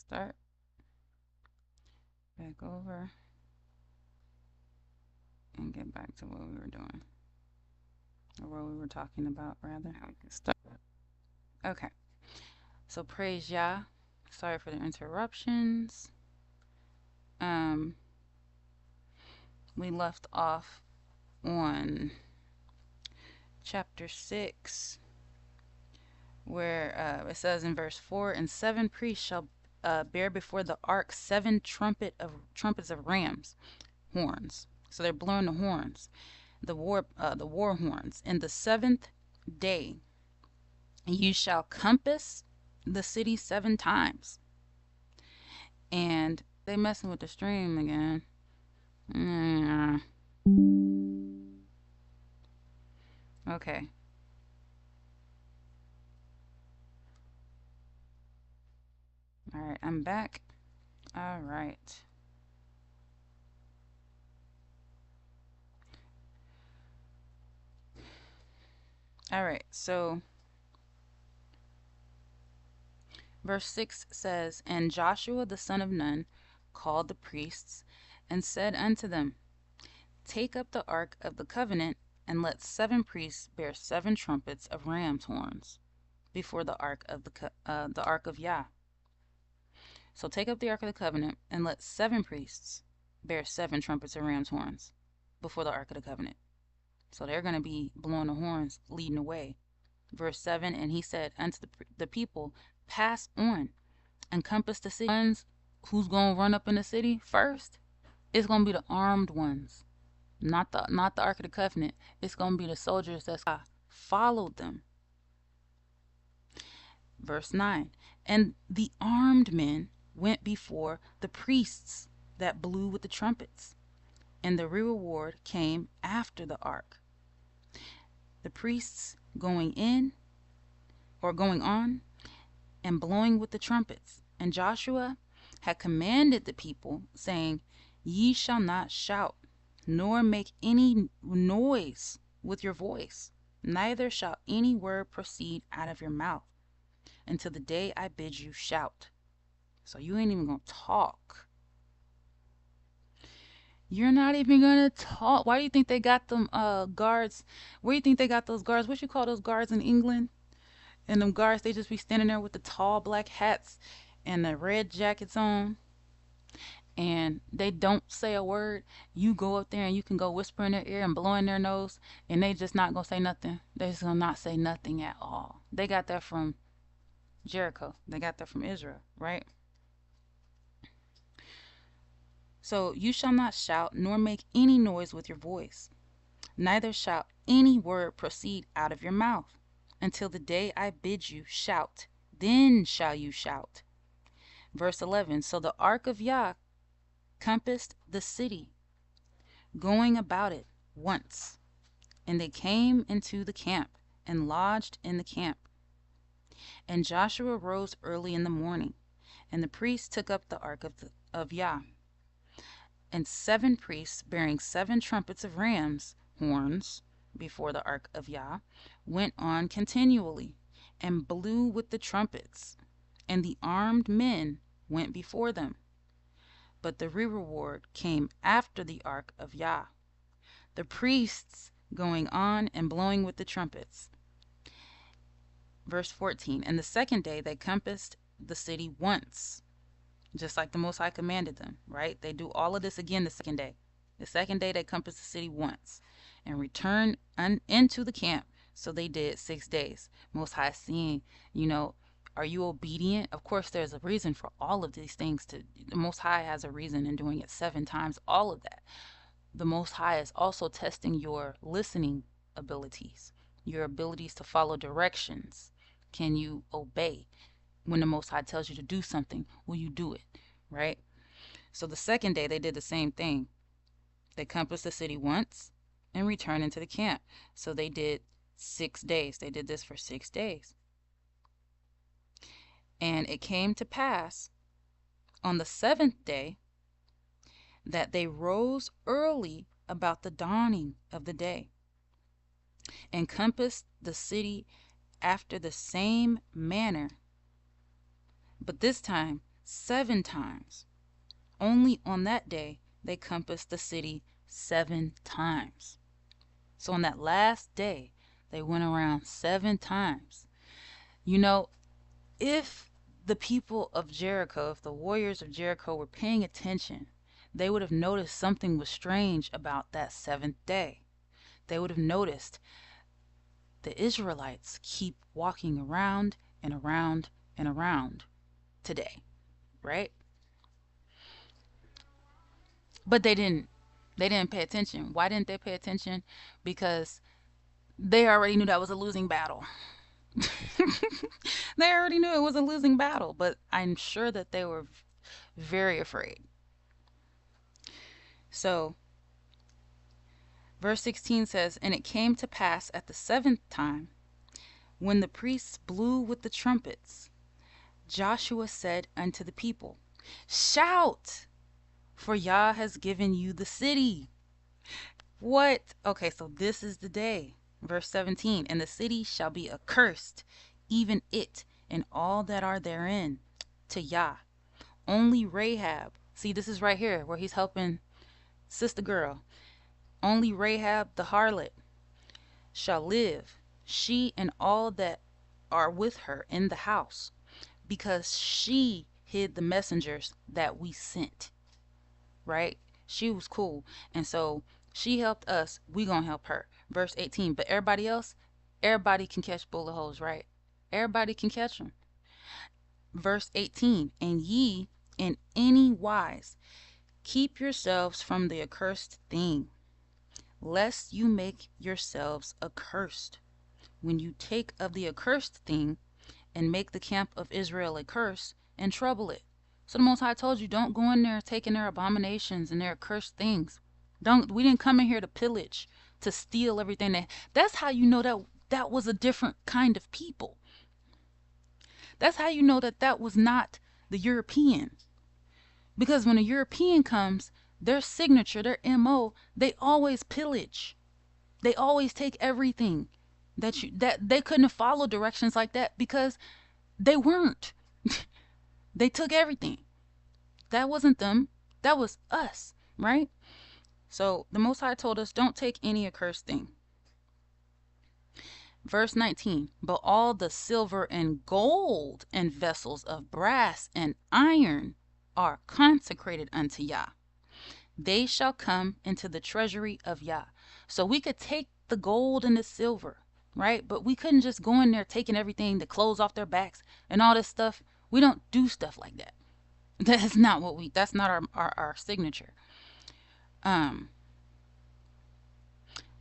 start back over and get back to what we were doing, or what we were talking about, rather. We can start. Okay, so praise YAH. Sorry for the interruptions. We left off on chapter 6, where it says in verse 4, and 7 priests shall bear before the ark 7 trumpets of rams horns. So they're blowing the horns, the war horns. In the 7th day you shall compass the city 7 times. And they messing with the stream again. Okay. All right, I'm back. All right. All right, so verse 6 says, and Joshua the son of Nun called the priests and said unto them, take up the ark of the covenant, and let 7 priests bear 7 trumpets of ram's horns before the ark of YAH. So take up the ark of the covenant, and let 7 priests bear 7 trumpets of ram's horns before the ark of the covenant. So they're going to be blowing the horns, leading the way. Verse 7, and he said unto the people, pass on and compass the city. Ones who's going to run up in the city first, it's going to be the armed ones, not the ark of the covenant. It's going to be the soldiers that followed them. Verse 9, and the armed men went before the priests that blew with the trumpets, and the reward came after the ark. The priests going on and blowing with the trumpets. And Joshua had commanded the people, saying, ye shall not shout, nor make any noise with your voice, neither shall any word proceed out of your mouth, until the day I bid you shout. So you ain't even gonna talk. You're not even gonna talk. Why do you think they got them guards? Where do you think they got those guards? What you call those guards in England? And them guards, they just be standing there with the tall black hats and the red jackets on, and they don't say a word. You go up there and you can go whisper in their ear and blow in their nose, and they just not gonna say nothing. They just gonna not say nothing at all. They got that from Jericho. They got that from Israel, right? So you shall not shout, nor make any noise with your voice, neither shall any word proceed out of your mouth, until the day I bid you shout. Then shall you shout. Verse 11, so the ark of YAH compassed the city, going about it once. And they came into the camp, and lodged in the camp. And Joshua rose early in the morning, and the priests took up the ark of YAH. And 7 priests bearing 7 trumpets of rams' horns before the ark of YAH went on continually, and blew with the trumpets, and the armed men went before them. But the reward came after the ark of YAH, the priests going on and blowing with the trumpets. Verse 14, and the 2nd day they compassed the city once, just like the Most High commanded them, right? They do all of this again the 2nd day. The 2nd day they compassed the city once and returned into the camp. So they did 6 days. Most High seeing, are you obedient? Of course, there's a reason for all of these things. The Most High has a reason in doing it 7 times, all of that. The Most High is also testing your listening abilities, your abilities to follow directions. Can you obey? When the Most High tells you to do something, will you do it, right? So the 2nd day they did the same thing. They compassed the city once and returned into the camp. So they did 6 days. They did this for 6 days. And it came to pass on the 7th day that they rose early about the dawning of the day, and compassed the city after the same manner. But this time 7 times. Only on that day they compassed the city 7 times. So on that last day, they went around 7 times. You know, if the people of Jericho, if the warriors of Jericho were paying attention, they would have noticed something was strange about that 7th day. They would have noticed the Israelites keep walking around and around and around today, right? But they didn't. They didn't pay attention. Why didn't they pay attention? Because they already knew that was a losing battle. They already knew it was a losing battle, but I'm sure that they were very afraid. So, verse 16 says, "And it came to pass at the 7th time, when the priests blew with the trumpets, Joshua said unto the people, Shout, for YAH has given you the city." What? Okay, so this is the day. Verse 17, "And the city shall be accursed, even it and all that are therein, to YAH. Only Rahab," see, this is right here where he's helping sister girl. "Only Rahab the harlot shall live, she and all that are with her in the house, because she hid the messengers that we sent." Right? She was cool. And so she helped us, we gonna help her. Verse 18, "But everybody else, everybody can catch bullet holes, right? Everybody can catch them." Verse 18, "And ye in any wise keep yourselves from the accursed thing, lest you make yourselves accursed. When you take of the accursed thing, and make the camp of Israel a curse, and trouble it." So the Most High told you, don't go in there taking their abominations and their accursed things. We didn't come in here to pillage, to steal everything. That's how you know that that was a different kind of people. That's how you know that that was not the European. Because when a European comes, their signature, their MO, they always pillage. They always take everything. That they couldn't follow directions like that because they weren't. They took everything. That wasn't them. That was us, right? So the Most High told us, don't take any accursed thing. Verse 19, "But all the silver and gold and vessels of brass and iron are consecrated unto YAH. They shall come into the treasury of YAH." So we could take the gold and the silver, right? But we couldn't just go in there taking everything, the clothes off their backs and all this stuff. We don't do stuff like that. That's not what that's not our signature.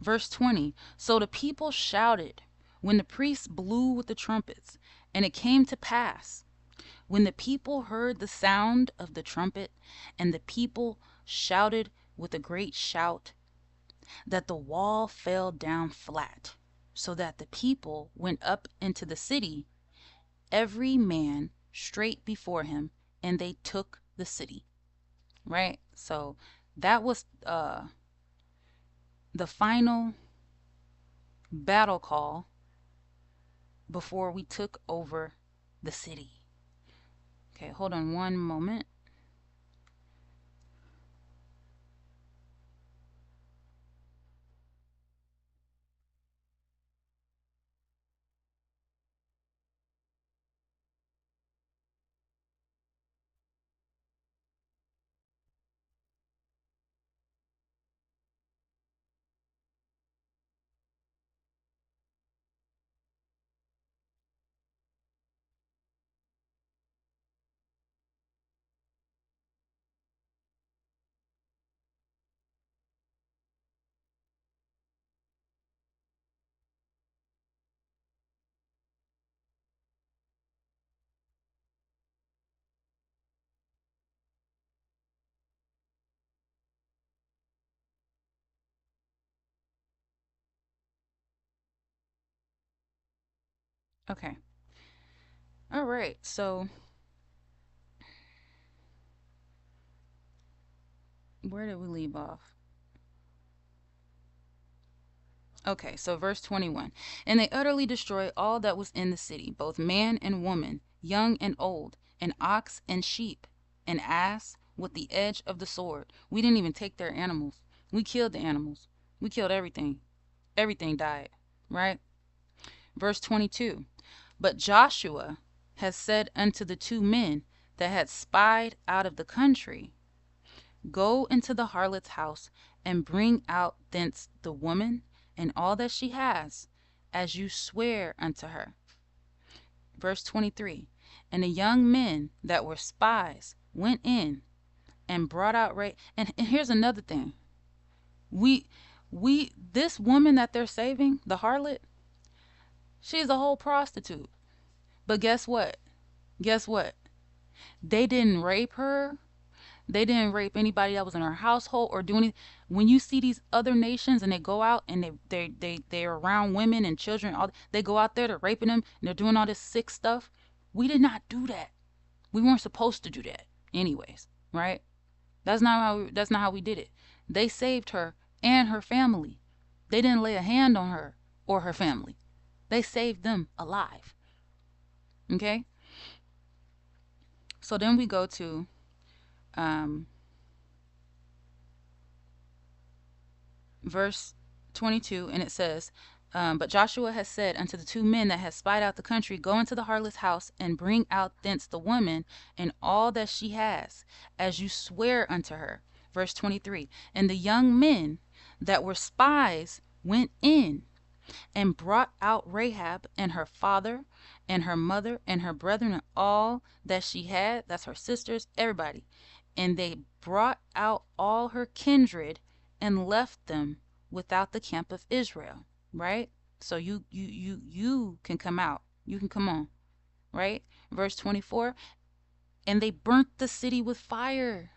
Verse 20, "So the people shouted when the priests blew with the trumpets. And it came to pass, when the people heard the sound of the trumpet, and the people shouted with a great shout, that the wall fell down flat, so that the people went up into the city, every man straight before him, and they took the city." Right? So that was the final battle call before we took over the city. Okay, hold on one moment. Okay. All right. So where did we leave off? Okay, so verse 21. "And they utterly destroyed all that was in the city, both man and woman, young and old, an ox and sheep, an ass with the edge of the sword. We didn't even take their animals. We killed the animals. We killed everything. Everything died, right? Verse 22. But Joshua has said unto the two men that had spied out of the country, Go into the harlot's house, and bring out thence the woman and all that she has, as you swear unto her. Verse 23. And the young men that were spies went in and brought out and here's another thing. This woman that they're saving, the harlot, she's a whole prostitute. But guess what? Guess what? They didn't rape her. They didn't rape anybody that was in her household or do anything. When you see these other nations and they go out and they're around women and children, they go out there, they're raping them and they're doing all this sick stuff. We did not do that. We weren't supposed to do that anyways, right? That's not how we did it. They saved her and her family. They didn't lay a hand on her or her family. They saved them alive. Okay? So then we go to verse 22, and it says, But Joshua has said unto the two men that had spied out the country, Go into the harlot's house, and bring out thence the woman and all that she has, as you swear unto her. Verse 23. And the young men that were spies went in and brought out Rahab and her father and her mother and her brethren and all that she had, that's her sisters, everybody. And they brought out all her kindred and left them without the camp of Israel, right? So you can come out. You can come on, right? Verse 24. And they burnt the city with fire.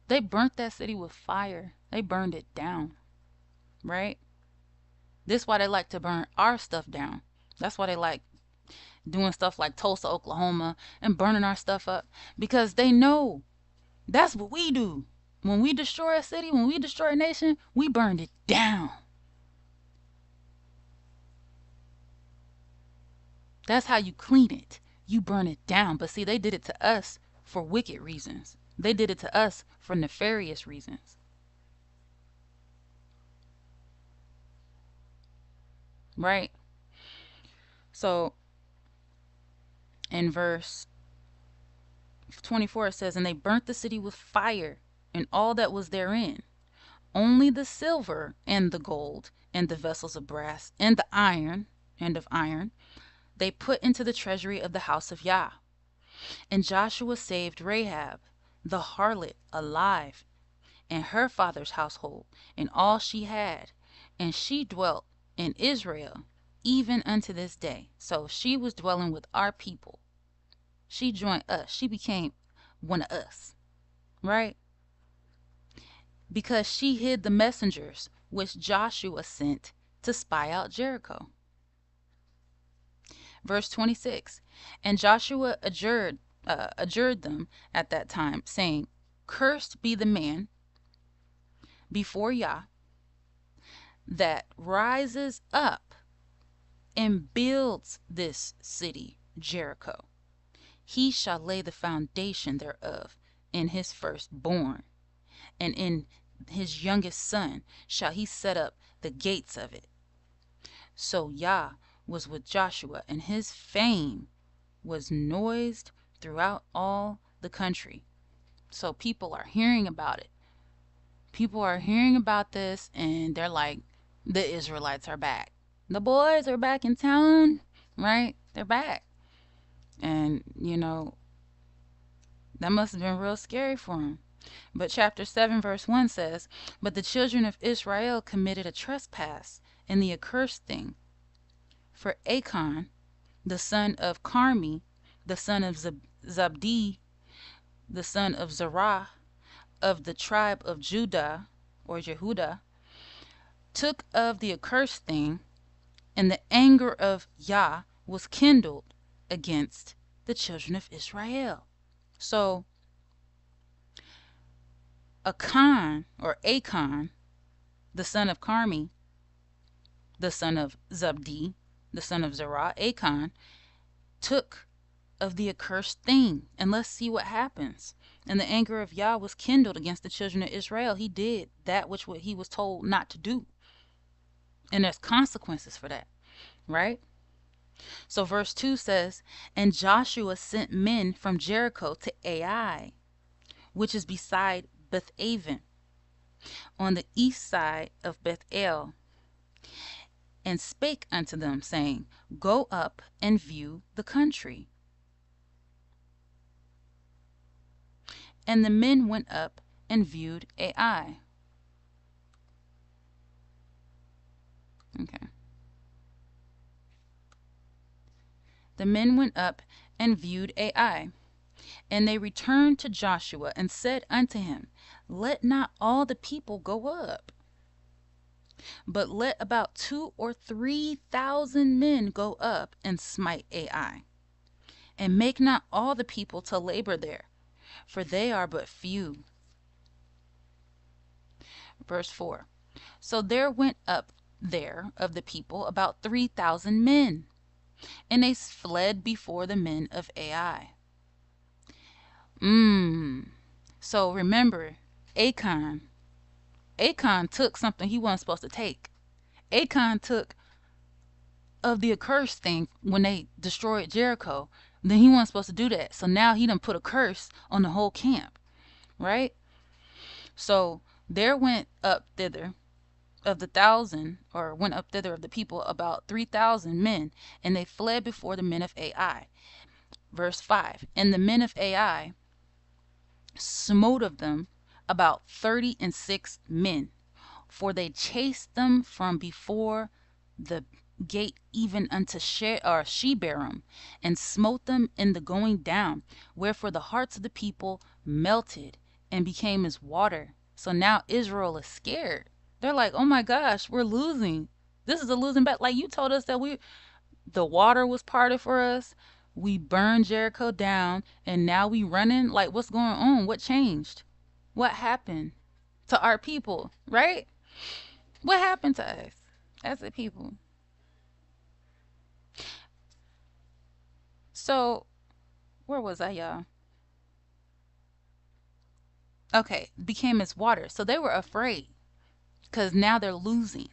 They burnt that city with fire. They burned it down, right? This is why they like to burn our stuff down. That's why they like doing stuff like Tulsa, Oklahoma, and burning our stuff up, because they know that's what we do. When we destroy a city, when we destroy a nation, we burn it down. That's how you clean it. You burn it down. But see, they did it to us for wicked reasons. They did it to us for nefarious reasons. Right? So in verse 24 it says, And they burnt the city with fire and all that was therein. Only the silver and the gold and the vessels of brass and the iron they put into the treasury of the house of YAH. And Joshua saved Rahab, the harlot, alive, and her father's household, and all she had. And she dwelt in Israel even unto this day. So she was dwelling with our people. She joined us. She became one of us, right? Because she hid the messengers which Joshua sent to spy out Jericho. Verse 26. And Joshua adjured them at that time, saying, Cursed be the man before YAH that rises up and builds this city Jericho. He shall lay the foundation thereof in his firstborn, and in his youngest son shall he set up the gates of it. So YAH was with Joshua, and his fame was noised throughout all the country. So people are hearing about it. People are hearing about this, and they're like, the Israelites are back. The boys are back in town, right? They're back. And, that must have been real scary for them. But chapter 7 verse 1 says, But the children of Israel committed a trespass in the accursed thing. For Achan, the son of Carmi, the son of Zabdi, the son of Zerah, of the tribe of Judah, or Jehudah, took of the accursed thing, and the anger of YAH was kindled against the children of Israel. So Achan, the son of Carmi, the son of Zabdi, the son of Zerah, Achan, took of the accursed thing, and let's see what happens. And the anger of Yah was kindled against the children of Israel. He did that which he was told not to do. And there's consequences for that, right? So verse 2 says, and Joshua sent men from Jericho to Ai, which is beside Beth-aven, on the east side of Bethel, and spake unto them, saying, go up and view the country. And the men went up and viewed Ai. Okay. The men went up and viewed Ai. And they returned to Joshua and said unto him, let not all the people go up, but let about 2,000 or 3,000 men go up and smite Ai, and make not all the people to labor there, for they are but few. Verse 4. So there went up there of the people about 3,000 men, and they fled before the men of Ai. So remember, Achan took something he wasn't supposed to take. Achan took of the accursed thing when they destroyed Jericho. Then he wasn't supposed to do that. So now he done put a curse on the whole camp, right? So there went up thither of the 1,000, or went up thither of the people about 3,000 men, and they fled before the men of Ai. Verse 5. And the men of Ai smote of them about 36 men, for they chased them from before the gate even unto Shebarim, and smote them in the going down, wherefore the hearts of the people melted and became as water. So now Israel is scared. They're like, oh my gosh, we're losing. This is a losing battle. Like, you told us that the water was parted for us. We burned Jericho down, and now we running. Like, what's going on? What changed? What happened to our people, right? What happened to us as a people? So, where was I, y'all? Okay, became as water. So they were afraid because now they're losing.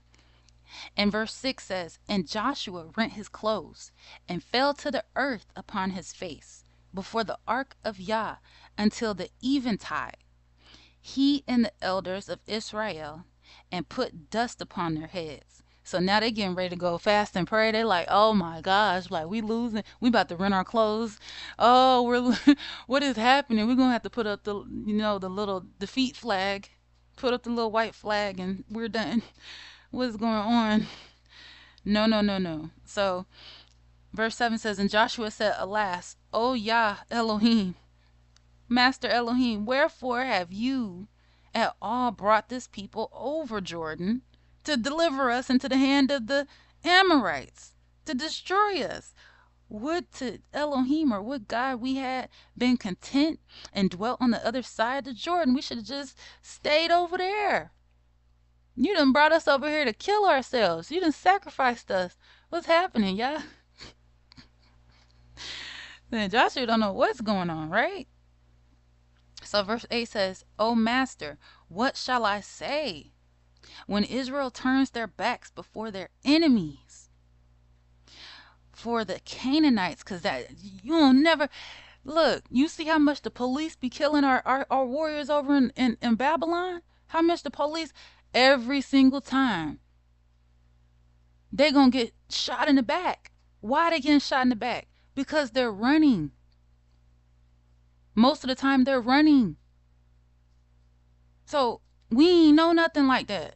And verse 6 says, and Joshua rent his clothes and fell to the earth upon his face before the ark of Yah until the eventide, he and the elders of Israel, and put dust upon their heads. So now they getting ready to go fast and pray. They like, oh my gosh, like, we losing. We about to rent our clothes. Oh, what is happening? We're gonna have to put up the the little defeat flag, put up the little white flag, and we're done. What's going on? No. So verse 7 says, and Joshua said, alas, O Yah Elohim, Master Elohim, wherefore have you at all brought this people over Jordan to deliver us into the hand of the Amorites, to destroy us? Would to Elohim, or would God we had been content and dwelt on the other side of the Jordan. We should have just stayed over there. You done brought us over here to kill ourselves. You done sacrificed us. What's happening, y'all? Then Joshua don't know what's going on, right? So verse 8 says, O Master, what shall I say when Israel turns their backs before their enemies? For the Canaanites, because that you'll never look. You see how much the police be killing our warriors over in Babylon? How much the police every single time they gonna get shot in the back. Why they getting shot in the back? Because they're running. Most of the time they're running. So we ain't know nothing like that,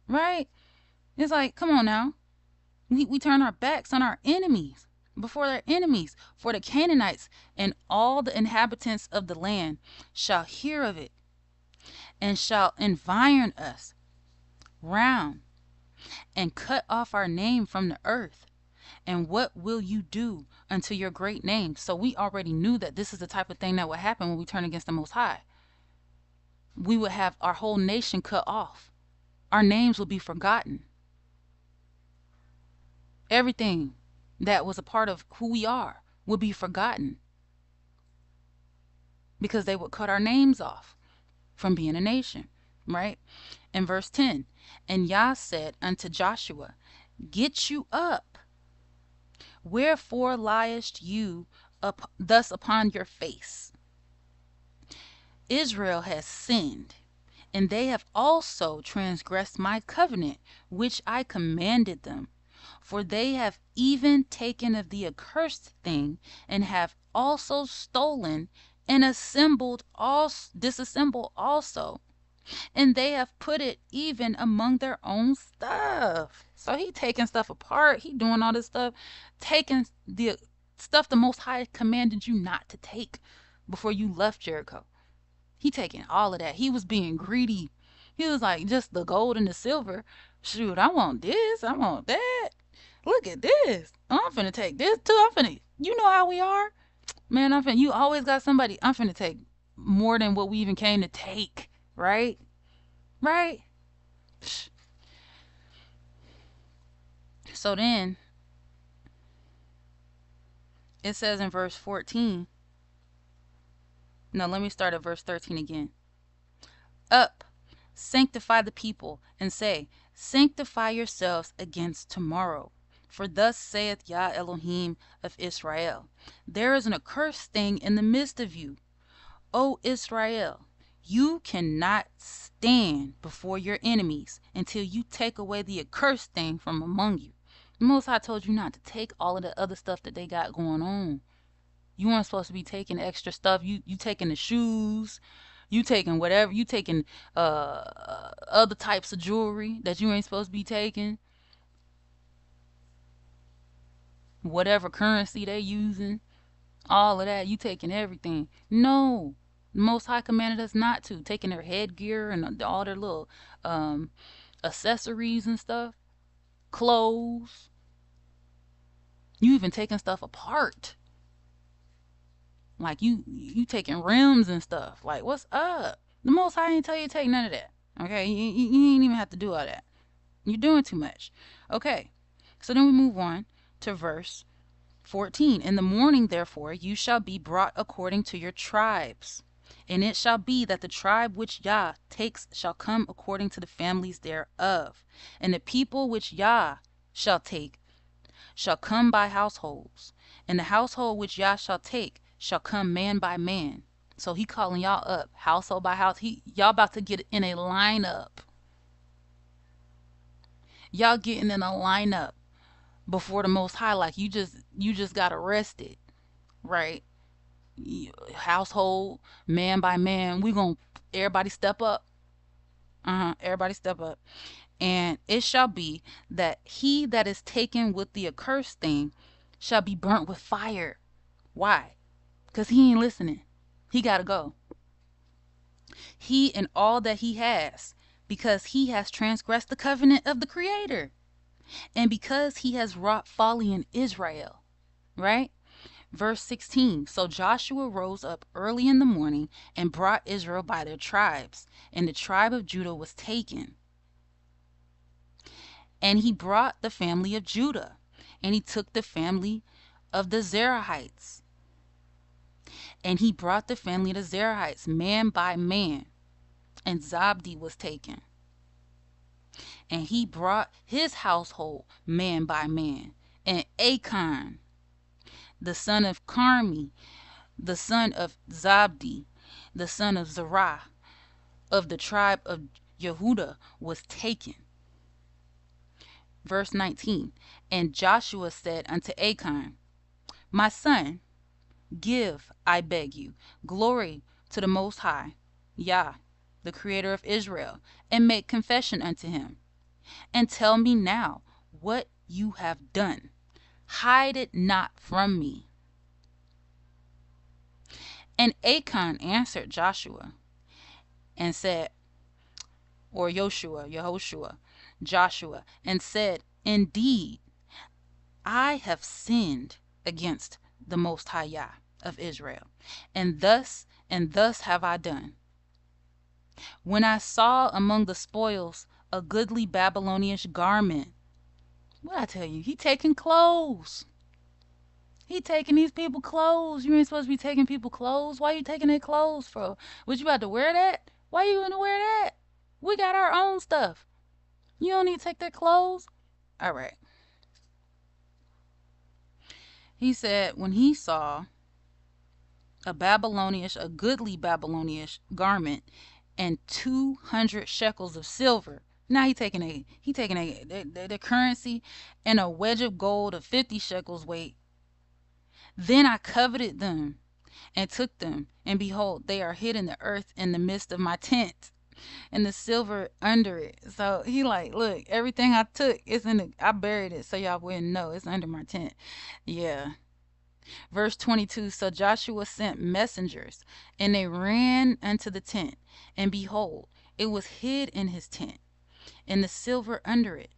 right? It's like, come on now. We turn our backs on our enemies before their enemies. For the Canaanites and all the inhabitants of the land shall hear of it, and shall environ us round, and cut off our name from the earth. And what will you do unto your great name? So we already knew that this is the type of thing that would happen when we turn against the Most High. We would have our whole nation cut off. Our names will be forgotten. Everything that was a part of who we are will be forgotten. because they would cut our names off from being a nation, right? In verse 10, and Yah said unto Joshua, get you up. Wherefore liest you up thus upon your face? Israel has sinned, and they have also transgressed my covenant, which I commanded them. For they have even taken of the accursed thing, and have also stolen, and disassembled also. And they have put it even among their own stuff. So he taking stuff apart. He doing all this stuff, taking the stuff the Most High commanded you not to take before you left Jericho. He taking all of that. He was being greedy. He was like, just the gold and the silver. Shoot, I want this. I want that. Look at this. I'm finna take this too. You know how we are. Man, you always got somebody. I'm finna take more than what we even came to take. Right? Right? So then, it says in verse 14. No, let me start at verse 13 again. Up, sanctify the people, and say, sanctify yourselves against tomorrow. For thus saith Yah Elohim of Israel, there is an accursed thing in the midst of you, O Israel. You cannot stand before your enemies until you take away the accursed thing from among you. The Most High told you not to take all of the other stuff that they got going on. You weren't supposed to be taking extra stuff. You taking the shoes. You taking whatever. You taking other types of jewelry that you ain't supposed to be taking. Whatever currency they using. All of that. You taking everything. No. The Most High commanded us not to. Taking their headgear and all their little accessories and stuff. Clothes. You even taking stuff apart. Like you taking rims and stuff. Like, what's up? The Most High ain't tell you to take none of that. Okay? You ain't even have to do all that. You're doing too much. Okay. So then we move on to verse 14. In the morning, therefore, you shall be brought according to your tribes. And it shall be that the tribe which Yah takes shall come according to the families thereof. And the people which Yah shall take shall come by households. And the household which Yah shall take shall come man by man. So he calling y'all up, household by house. Y'all about to get in a lineup. Y'all getting in a lineup before the Most High, like you just got arrested, right? Household, man by man. Everybody step up. Everybody step up. And it shall be that he that is taken with the accursed thing shall be burnt with fire. Why? Because he ain't listening. He got to go. He and all that he has, because he has transgressed the covenant of the Creator. And because he has wrought folly in Israel. Right? Verse 16. So Joshua rose up early in the morning and brought Israel by their tribes. And the tribe of Judah was taken. And he brought the family of Judah. And he took the family of the Zerahites. And he brought the family of the Zerahites, man by man. And Zabdi was taken. And he brought his household, man by man. And Achan, the son of Carmi, the son of Zabdi, the son of Zerah, of the tribe of Yehudah, was taken. Verse 19. And Joshua said unto Achan, my son, give, I beg you, glory to the Most High, Yah, the Creator of Israel, and make confession unto him. And tell me now what you have done. Hide it not from me. And Achan answered Joshua and said, or Yehoshua, Joshua, and said, indeed, I have sinned against the Most High Yah of Israel, and thus have I done. When I saw among the spoils a goodly Babylonish garment. What I tell you, he taking clothes. He taking these people clothes. You ain't supposed to be taking people clothes. Why you taking their clothes for? Was you about to wear that? Why you gonna wear that? We got our own stuff. You don't need to take their clothes. All right. He said when he saw a goodly Babylonish garment and 200 shekels of silver. Now he taking the currency and a wedge of gold of 50 shekels weight. Then I coveted them and took them, and behold, they are hid in the earth in the midst of my tent, and the silver under it. So he like, look, everything I took is I buried it so y'all wouldn't know it's under my tent. Yeah. Verse 22. So Joshua sent messengers, and they ran unto the tent, and behold, it was hid in his tent, and the silver under it.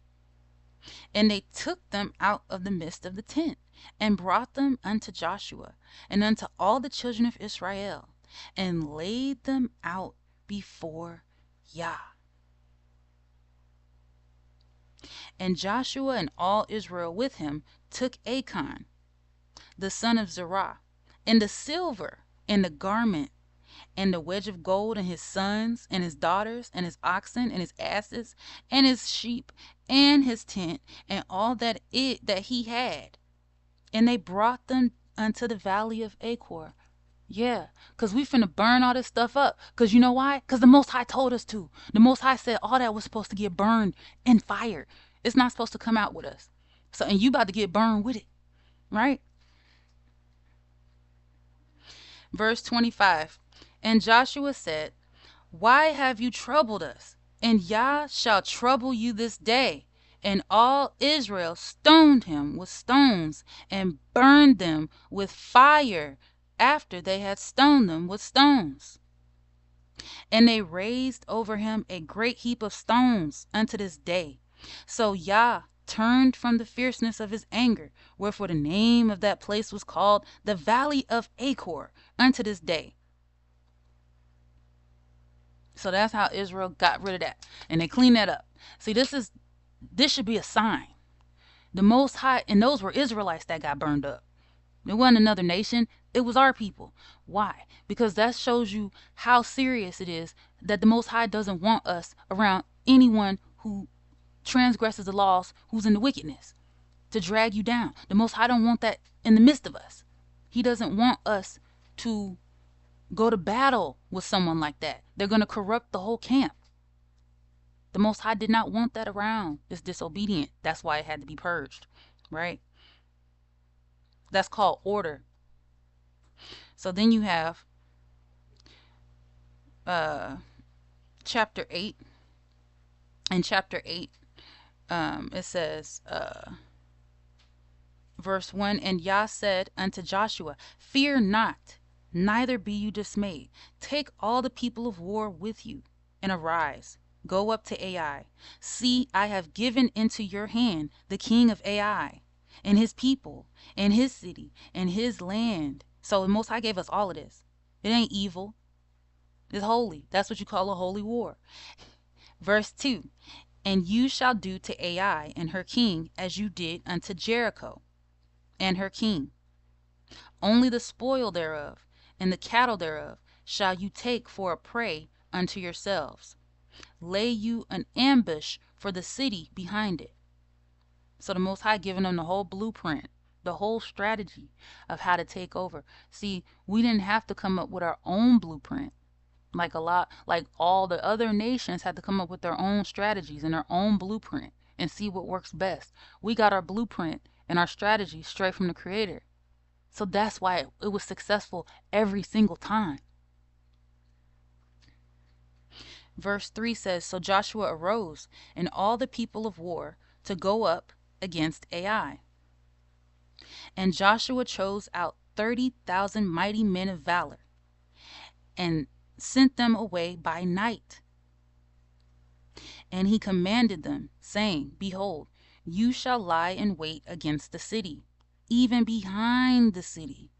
And they took them out of the midst of the tent, and brought them unto Joshua, and unto all the children of Israel, and laid them out before YAH. And Joshua and all Israel with him took Achan, the son of Zerah, and the silver, and the garment, and the wedge of gold, and his sons, and his daughters, and his oxen, and his asses, and his sheep, and his tent, and all that he had. And they brought them unto the valley of Achor. Yeah, because we finna burn all this stuff up. Because you know why? Because the Most High told us to. The Most High said all that was supposed to get burned in fire. It's not supposed to come out with us. So, and you about to get burned with it, right? Verse 25. And Joshua said, why have you troubled us? And YAH shall trouble you this day. And all Israel stoned him with stones, and burned them with fire after they had stoned them with stones. And they raised over him a great heap of stones unto this day. So YAH turned from the fierceness of his anger, wherefore the name of that place was called the Valley of Achor unto this day. So that's how Israel got rid of that, and they cleaned that up. See, this should be a sign. The Most High, and those were Israelites that got burned up. It wasn't another nation. It was our people. Why? Because that shows you how serious it is that the Most High doesn't want us around anyone who transgresses the laws, who's in the wickedness, to drag you down. The Most High don't want that in the midst of us. He doesn't want us to go to battle with someone like that. They're going to corrupt the whole camp. The Most High did not want that around. It's disobedient. That's why it had to be purged, right? That's called order. So then you have chapter 8. In chapter 8, it says, verse 1, and YAH said unto Joshua, fear not, neither be you dismayed. Take all the people of war with you, and arise, go up to Ai. See, I have given into your hand the king of Ai, and his people, and his city, and his land. So the Most High gave us all of this. It ain't evil. It's holy. That's what you call a holy war. Verse 2, and you shall do to Ai and her king as you did unto Jericho and her king. Only the spoil thereof and the cattle thereof shall you take for a prey unto yourselves. Lay you an ambush for the city behind it. So the Most High giving them the whole blueprint, the whole strategy of how to take over. See, we didn't have to come up with our own blueprint. Like all the other nations had to come up with their own strategies and their own blueprint and see what works best. We got our blueprint and our strategy straight from the Creator. So that's why it was successful every single time. Verse 3 says, so Joshua arose and all the people of war to go up against Ai. And Joshua chose out 30,000 mighty men of valor and sent them away by night. And he commanded them, saying, behold, you shall lie in wait against the city, even behind the city.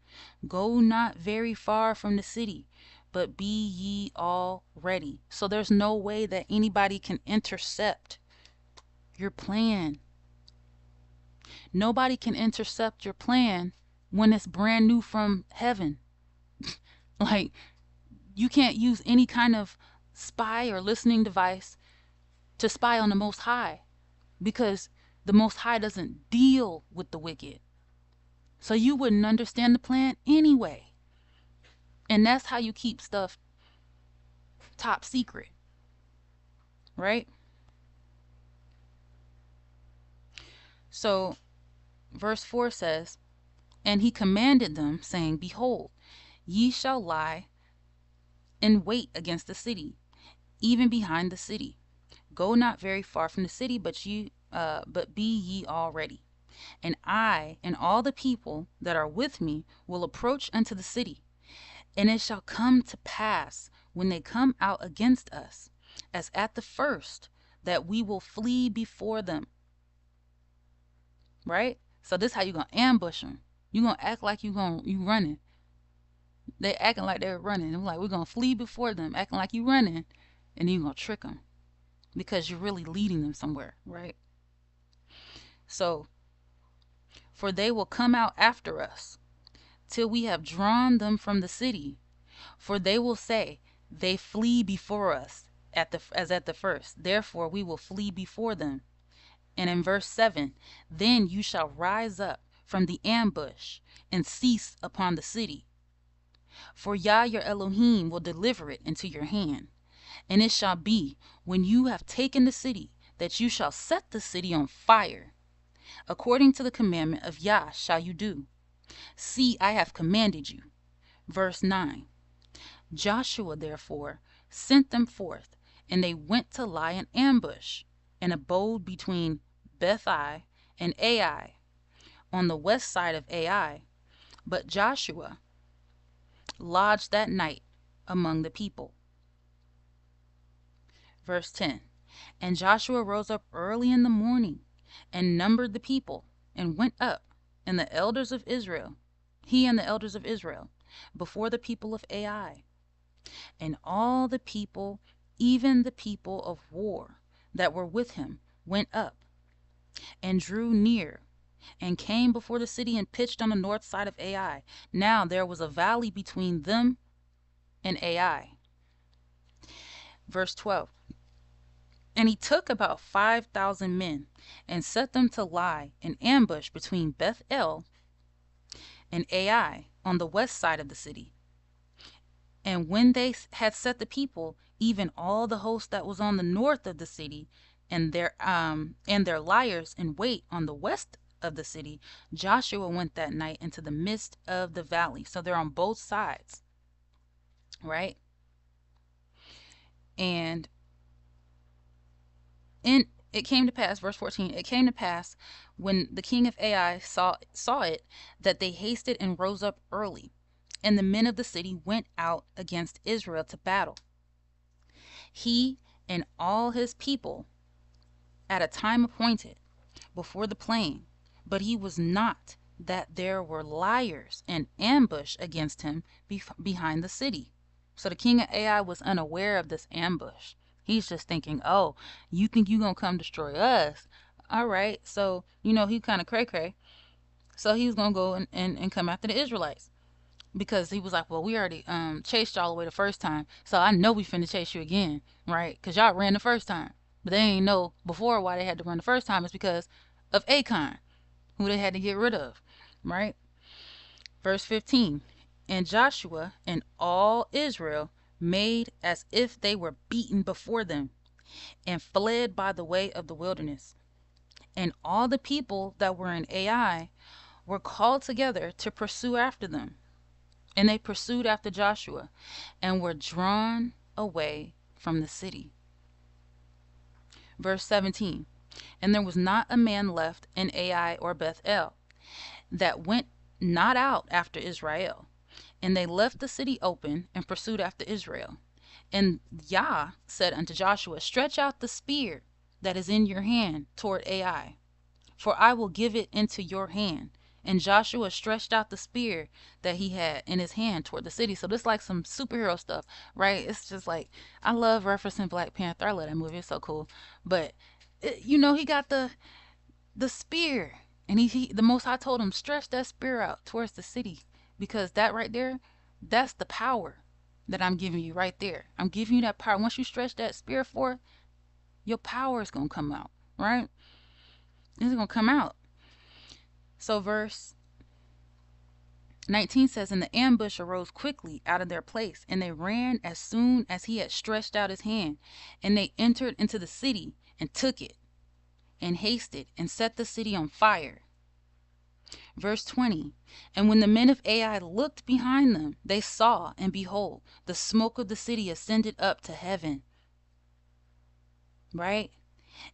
Go not very far from the city, but be ye all ready. So there's no way that anybody can intercept your plan. Nobody can intercept your plan when it's brand new from heaven. Like, you can't use any kind of spy or listening device to spy on the Most High, because the Most High doesn't deal with the wicked. So you wouldn't understand the plan anyway. And that's how you keep stuff top secret, right? So verse 4 says, and he commanded them, saying, behold, ye shall lie in wait against the city, even behind the city. Go not very far from the city, but be ye all ready. And I and all the people that are with me will approach unto the city. And it shall come to pass, when they come out against us, as at the first, that we will flee before them. Right? So this is how you're going to ambush them. You're going to act like you running. They acting like they're running. I'm like, we're going to flee before them, acting like you running. And you're going to trick them, because you're really leading them somewhere, right? So, for they will come out after us, till we have drawn them from the city. For they will say, they flee before us as at the first. Therefore we will flee before them. And in verse 7, then you shall rise up from the ambush and cease upon the city. For YAH your Elohim will deliver it into your hand. And it shall be, when you have taken the city, that you shall set the city on fire. According to the commandment of YAH shall you do. See, I have commanded you. Verse 9. Joshua therefore sent them forth, and they went to lie in ambush, and abode between Beth-ai and Ai, on the west side of Ai. But Joshua lodged that night among the people. Verse 10. And Joshua rose up early in the morning, and numbered the people, and went up, and the elders of Israel, he and the elders of Israel, before the people of Ai. And all the people, even the people of war that were with him, went up, and drew near, and came before the city, and pitched on the north side of Ai. Now there was a valley between them and Ai. Verse 12. And he took about 5,000 men, and set them to lie in ambush between Beth-el and Ai, on the west side of the city. And when they had set the people, even all the host that was on the north of the city, and their liers in wait on the west of the city, Joshua went that night into the midst of the valley. So they're on both sides, right? And it came to pass, verse 14, it came to pass, when the king of Ai saw it, that they hasted and rose up early, and the men of the city went out against Israel to battle, he and all his people, at a time appointed, before the plain. But he was not, that there were liers and ambush against him behind the city. So the king of Ai was unaware of this ambush. He's just thinking, oh, you think you're going to come destroy us? All right. So, he kind of cray-cray. So he was going to go and come after the Israelites. Because he was like, well, we already chased y'all away the first time. So I know we finna chase you again, right? Because y'all ran the first time. But they ain't know before why they had to run the first time. It's because of Achan, who they had to get rid of, right? Verse 15. And Joshua and all Israel made as if they were beaten before them, and fled by the way of the wilderness. And all the people that were in Ai were called together to pursue after them. And they pursued after Joshua, and were drawn away from the city. Verse 17. And there was not a man left in Ai or Beth-el, that went not out after Israel. And they left the city open, and pursued after Israel. And YAH said unto Joshua, stretch out the spear that is in your hand toward Ai, for I will give it into your hand. And Joshua stretched out the spear that he had in his hand toward the city. So this is like some superhero stuff, right? It's just like, I love referencing Black Panther. I love that movie. It's so cool. But, he got the spear. And the Most High told him, stretch that spear out towards the city, because that right there, that's the power that I'm giving you right there. I'm giving you that power. Once you stretch that spear forth, your power is going to come out, right? It's going to come out. So verse 19 says, and the ambush arose quickly out of their place, and they ran as soon as he had stretched out his hand. And they entered into the city and took it, and hasted and set the city on fire. Verse 20, and when the men of Ai looked behind them, they saw, and behold, the smoke of the city ascended up to heaven. Right?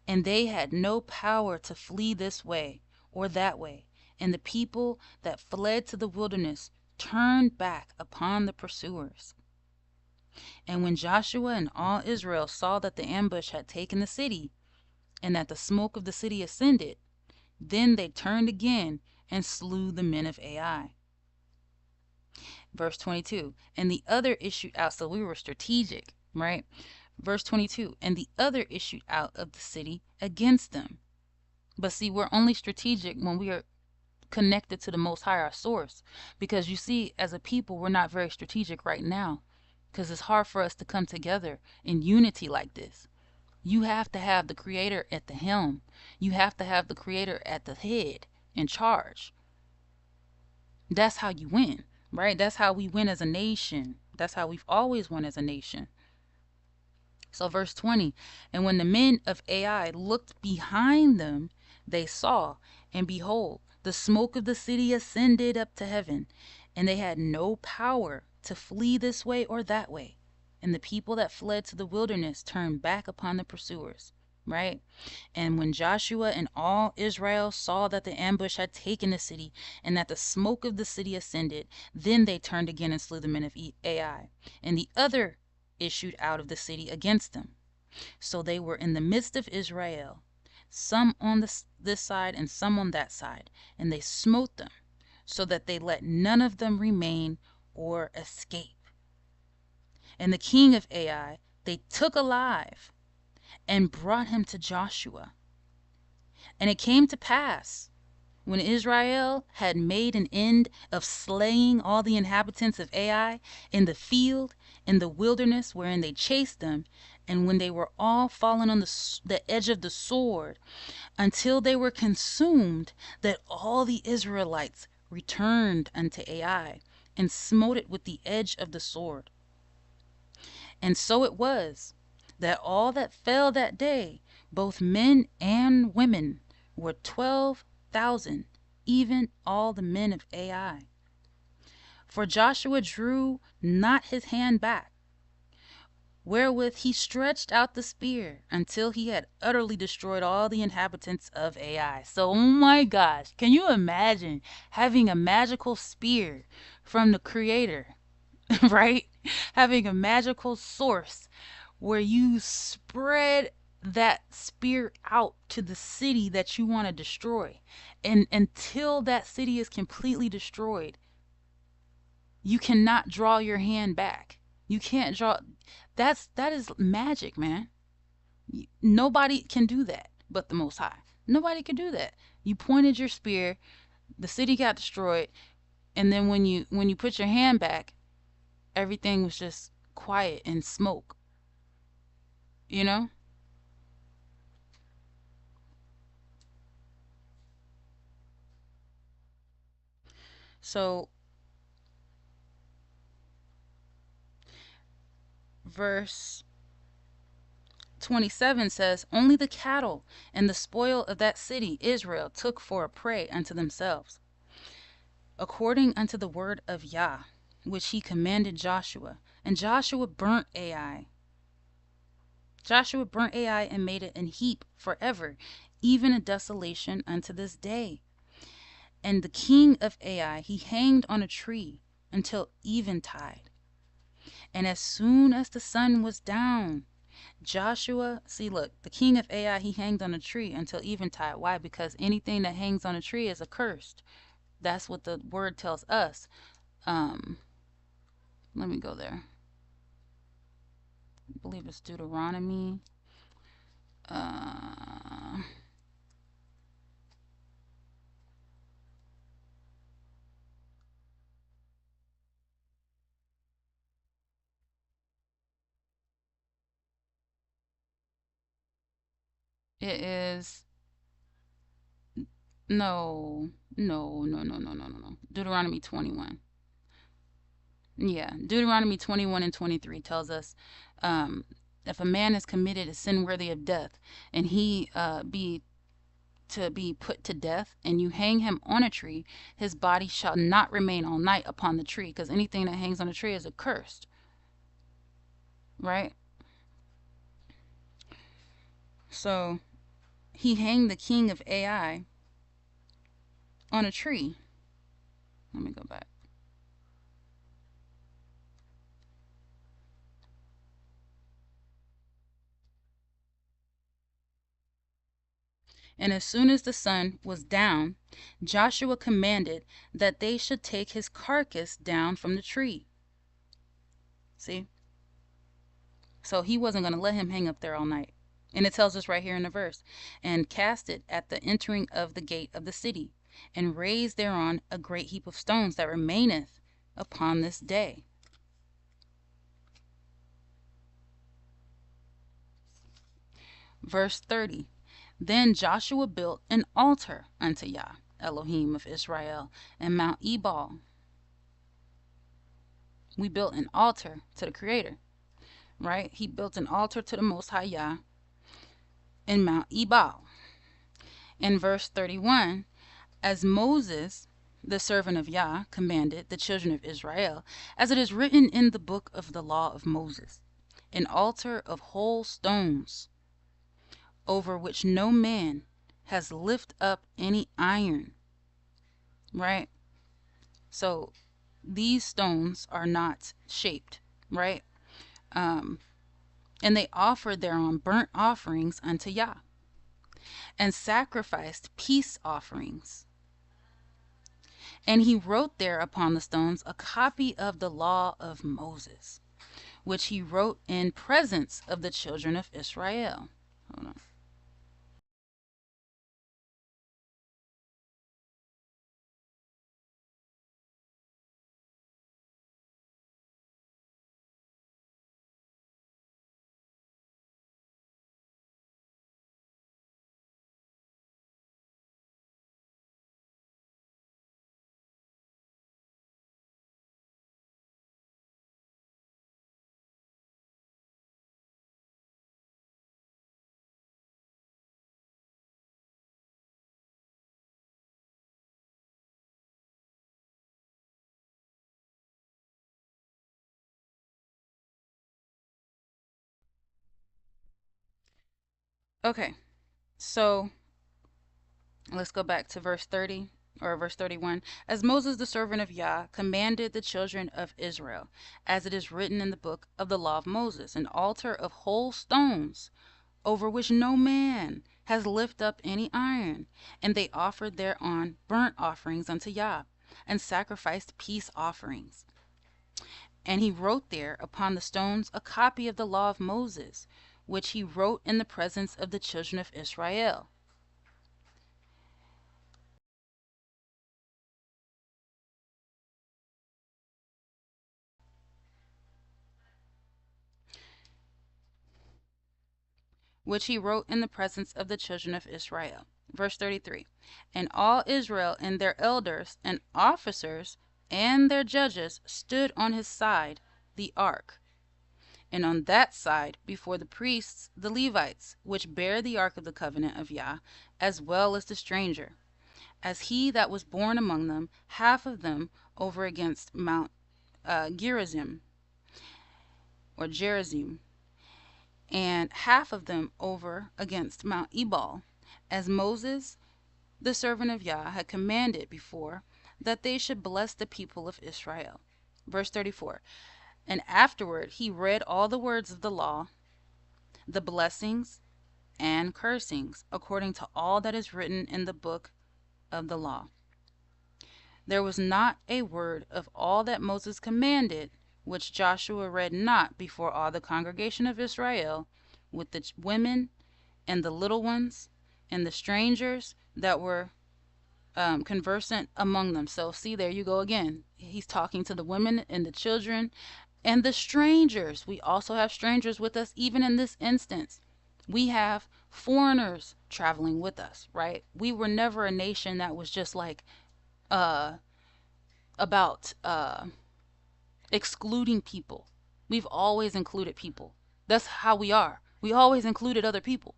And they had no power to flee this way or that way. And the people that fled to the wilderness turned back upon the pursuers. And when Joshua and all Israel saw that the ambush had taken the city, and that the smoke of the city ascended, then they turned again and slew the men of Ai. Verse 22, and the other issued out. So we were strategic, right? Verse 22, and the other issued out of the city against them. But see, we're only strategic when we are connected to the Most High, our source. Because you see, as a people, we're not very strategic right now, because it's hard for us to come together in unity like this. You have to have the Creator at the helm. You have to have the Creator at the head, in charge. That's how you win, right? That's how we win as a nation. That's how we've always won as a nation. So verse 20, and when the men of Ai looked behind them, they saw, and behold, the smoke of the city ascended up to heaven, and they had no power to flee this way or that way. And the people that fled to the wilderness turned back upon the pursuers, right? And when Joshua and all Israel saw that the ambush had taken the city, and that the smoke of the city ascended, then they turned again and slew the men of Ai. And the other issued out of the city against them. So they were in the midst of Israel, some on this side and some on that side, and they smote them, so that they let none of them remain or escape. And the king of Ai they took alive, and brought him to Joshua. And it came to pass, when Israel had made an end of slaying all the inhabitants of Ai in the field, in the wilderness wherein they chased them, and when they were all fallen on the edge of the sword, until they were consumed, that all the Israelites returned unto Ai, and smote it with the edge of the sword. And so it was, that all that fell that day, both men and women, were 12,000, even all the men of Ai. For Joshua drew not his hand back, wherewith he stretched out the spear, until he had utterly destroyed all the inhabitants of Ai. So, oh my gosh, can you imagine having a magical spear from the Creator, right? Having a magical source where you spread that spear out to the city that you want to destroy, and until that city is completely destroyed, you cannot draw your hand back. You can't draw. That is magic, man. Nobody can do that but the Most High. Nobody can do that. You pointed your spear, the city got destroyed, and then when you put your hand back, everything was just quiet and smoke. You know? So verse 27 says, only the cattle and the spoil of that city Israel took for a prey unto themselves, according unto the word of YAH, which he commanded Joshua. And Joshua burnt Ai. Joshua burnt Ai and made it an heap forever, even a desolation unto this day. And the king of Ai he hanged on a tree until eventide. And as soon as the sun was down, Joshua, see, look, the king of Ai he hanged on a tree until eventide. Why? Because anything that hangs on a tree is accursed. That's what the word tells us. Let me go there. I believe it's Deuteronomy. It is no, no. Deuteronomy 21. Yeah, Deuteronomy 21 and 23 tells us, um, if a man has committed a sin worthy of death, and he be to be put to death, and you hang him on a tree, his body shall not remain all night upon the tree, because anything that hangs on a tree is accursed, right? So he hanged the king of Ai on a tree. Let me go back. And as soon as the sun was down, Joshua commanded that they should take his carcass down from the tree. See? So he wasn't going to let him hang up there all night. And it tells us right here in the verse, and cast it at the entering of the gate of the city, and raise thereon a great heap of stones that remaineth upon this day. Verse 30. Then Joshua built an altar unto YAH, Elohim of Israel, and Mount Ebal. We built an altar to the Creator, right? He built an altar to the Most High YAH in Mount Ebal. In verse 31, as Moses, the servant of YAH, commanded the children of Israel, as it is written in the book of the law of Moses, an altar of whole stones, over which no man has lifted up any iron, right? So these stones are not shaped, right? And they offered thereon burnt offerings unto YAH, and sacrificed peace offerings. And he wrote there upon the stones a copy of the law of Moses, which he wrote in presence of the children of Israel. Hold on. Okay, so let's go back to verse 30 or verse 31. As Moses, the servant of YAH, commanded the children of Israel, as it is written in the book of the law of Moses, an altar of whole stones, over which no man has lifted up any iron. And they offered thereon burnt offerings unto YAH, and sacrificed peace offerings. And he wrote there upon the stones a copy of the law of Moses, which he wrote in the presence of the children of Israel. Which he wrote in the presence of the children of Israel. Verse 33. And all Israel and their elders and officers and their judges stood on his side, the ark, and on that side before the priests the Levites, which bear the ark of the covenant of YAH, as well as the stranger, as he that was born among them, half of them over against Mount Gerizim, or Gerizim, and half of them over against Mount Ebal, as Moses, the servant of YAH, had commanded before, that they should bless the people of Israel. Verse 34. And afterward he read all the words of the law, the blessings and cursings, according to all that is written in the book of the law. There was not a word of all that Moses commanded which Joshua read not before all the congregation of Israel, with the women and the little ones and the strangers that were conversant among them. So see, there you go again. He's talking to the women and the children and the strangers. We also have strangers with us even in this instance. We have foreigners traveling with us, right? We were never a nation that was just like uh about excluding people. We've always included people. That's how we are. We always included other people.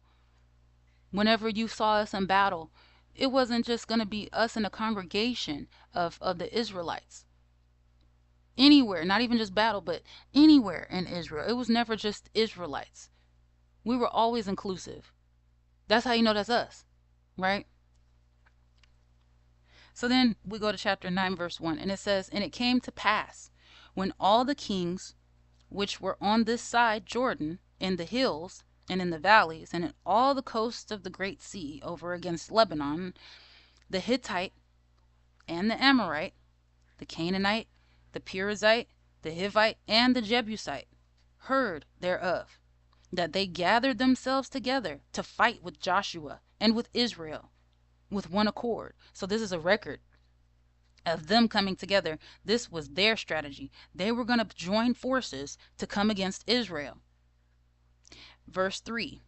Whenever you saw us in battle, it wasn't just going to be us in a congregation of the Israelites. Anywhere, not even just battle, but anywhere in Israel. It was never just Israelites. We were always inclusive. That's how you know that's us, right? So then we go to chapter 9, verse 1, and it says, "And it came to pass, when all the kings which were on this side Jordan, in the hills, and in the valleys, and in all the coasts of the great sea, over against Lebanon, the Hittite, and the Amorite, the Canaanite, the Perizzite, the Hivite, and the Jebusite, heard thereof, that they gathered themselves together to fight with Joshua and with Israel with one accord." So this is a record of them coming together. This was their strategy. They were going to join forces to come against Israel. Verse 3,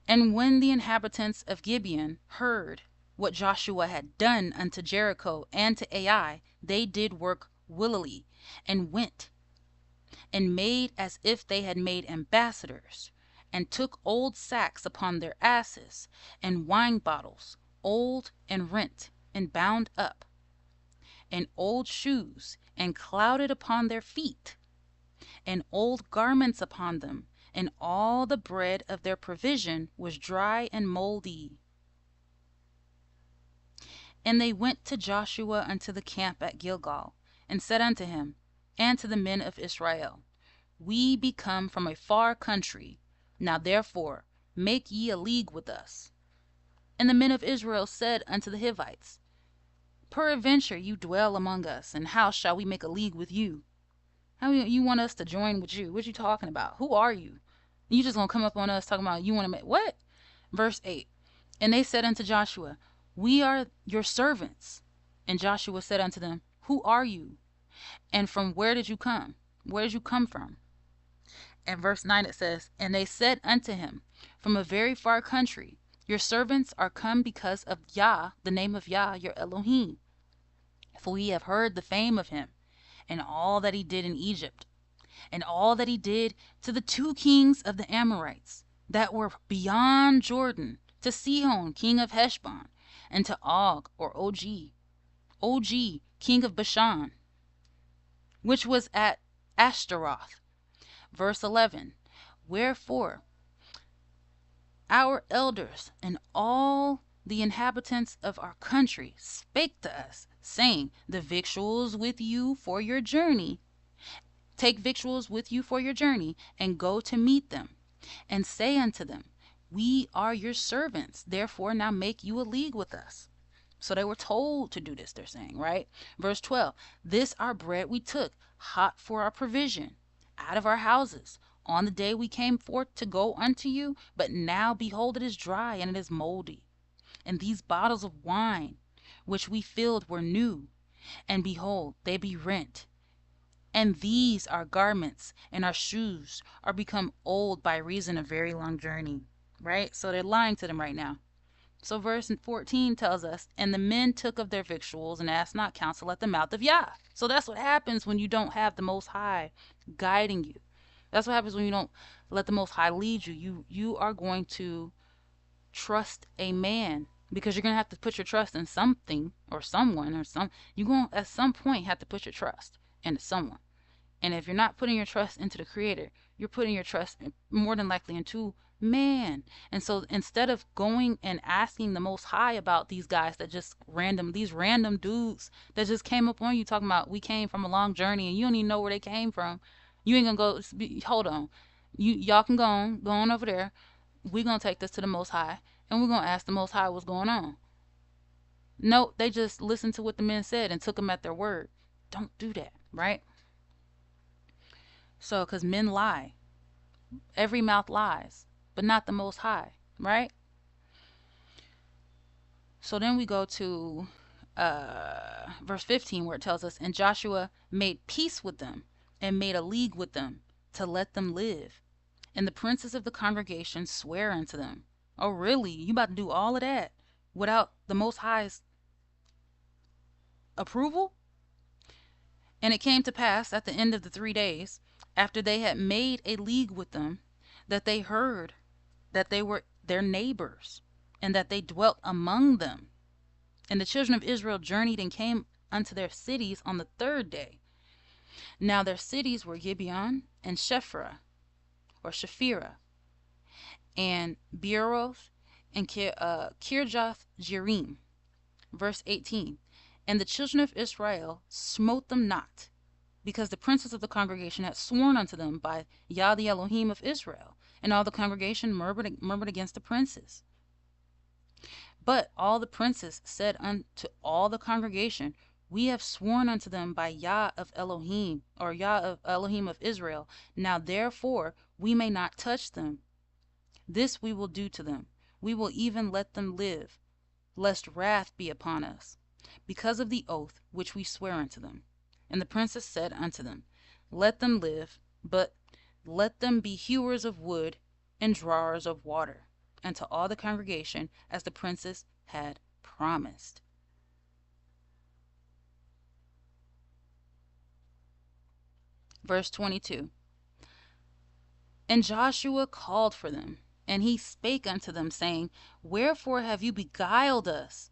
"And when the inhabitants of Gibeon heard what Joshua had done unto Jericho and to Ai, they did work willily, and went and made as if they had made ambassadors, and took old sacks upon their asses, and wine bottles, old and rent, and bound up, and old shoes, and clouded upon their feet, and old garments upon them, and all the bread of their provision was dry and mouldy. And they went to Joshua unto the camp at Gilgal, and said unto him, and to the men of Israel, We be come from a far country. Now therefore make ye a league with us. And the men of Israel said unto the Hivites, Peradventure you dwell among us, and how shall we make a league with you? How you want us to join with you? What you talking about? Who are you? You just gonna come up on us talking about you want to make what? Verse 8, "And they said unto Joshua, We are your servants. And Joshua said unto them, Who are you? And from where did you come? Where did you come from?" And verse 9 it says, "And they said unto him, From a very far country. Your servants are come because of YAH, the name of YAH, your Elohim. For we have heard the fame of him, and all that he did in Egypt, and all that he did to the 2 kings of the Amorites that were beyond Jordan, to Sihon king of Heshbon, and to Og or Og, king of Bashan, which was at Ashtaroth." Verse 11, "Wherefore our elders and all the inhabitants of our country spake to us, saying, The victuals with you for your journey, take victuals with you for your journey, and go to meet them, and say unto them, We are your servants, therefore now make you a league with us." So they were told to do this, they're saying, right? Verse 12, "This our bread we took, hot for our provision, out of our houses, on the day we came forth to go unto you, but now behold it is dry, and it is mouldy. And these bottles of wine which we filled were new, and behold, they be rent. And these our garments and our shoes are become old by reason of very long journey." Right? So they're lying to them right now. So verse 14 tells us, "And the men took of their victuals, and asked not counsel at the mouth of Yah." So that's what happens when you don't have the Most High guiding you. That's what happens when you don't let the Most High lead you. You are going to trust a man, because you're going to have to put your trust in something or someone or some. You're going to at some point have to put your trust into someone. And if you're not putting your trust into the Creator, you're putting your trust more than likely into man. And so instead of going and asking the Most High about these guys that just these random dudes that just came up on you talking about we came from a long journey and you don't even know where they came from, you ain't gonna go. Hold on, y'all can go on over there. We're gonna take this to the Most High, and we're gonna ask the Most High what's going on. No, they just listened to what the men said and took them at their word. Don't do that, right? So, because men lie, every mouth lies, but not the Most High, right? So then we go to verse 15, where it tells us, "And Joshua made peace with them, and made a league with them, to let them live. And the princes of the congregation swear unto them. Oh, really? You about to do all of that without the Most High's approval? And it came to pass at the end of the 3 days, after they had made a league with them, that they heard that they were their neighbors, and that they dwelt among them. And the children of Israel journeyed and came unto their cities on the 3rd day. Now their cities were Gibeon and Shephirah, or Shephirah, and Beeroth, and Kirjath Jearim. Verse 18. And the children of Israel smote them not, because the princes of the congregation had sworn unto them by YAH the Elohim of Israel. And all the congregation murmured against the princes. But all the princes said unto all the congregation, We have sworn unto them by YAH of Elohim, or YAH of Elohim of Israel. Now therefore we may not touch them. This we will do to them. We will even let them live, lest wrath be upon us, because of the oath which we swear unto them. And the princes said unto them, Let them live, but let them be hewers of wood and drawers of water, and to all the congregation as the princes had promised. Verse 22. And Joshua called for them, and he spake unto them, saying, Wherefore have you beguiled us?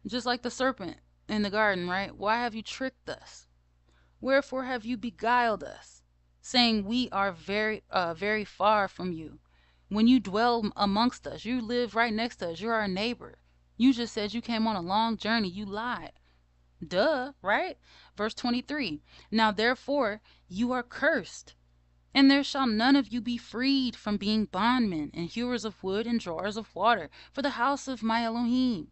Just like the serpent in the garden, right? Why have you tricked us? Wherefore have you beguiled us, saying, We are very far from you. When you dwell amongst us, you live right next to us, you're our neighbor. You just said you came on a long journey, you lied. Duh, right? Verse 23. Now therefore you are cursed, and there shall none of you be freed from being bondmen and hewers of wood and drawers of water for the house of my Elohim.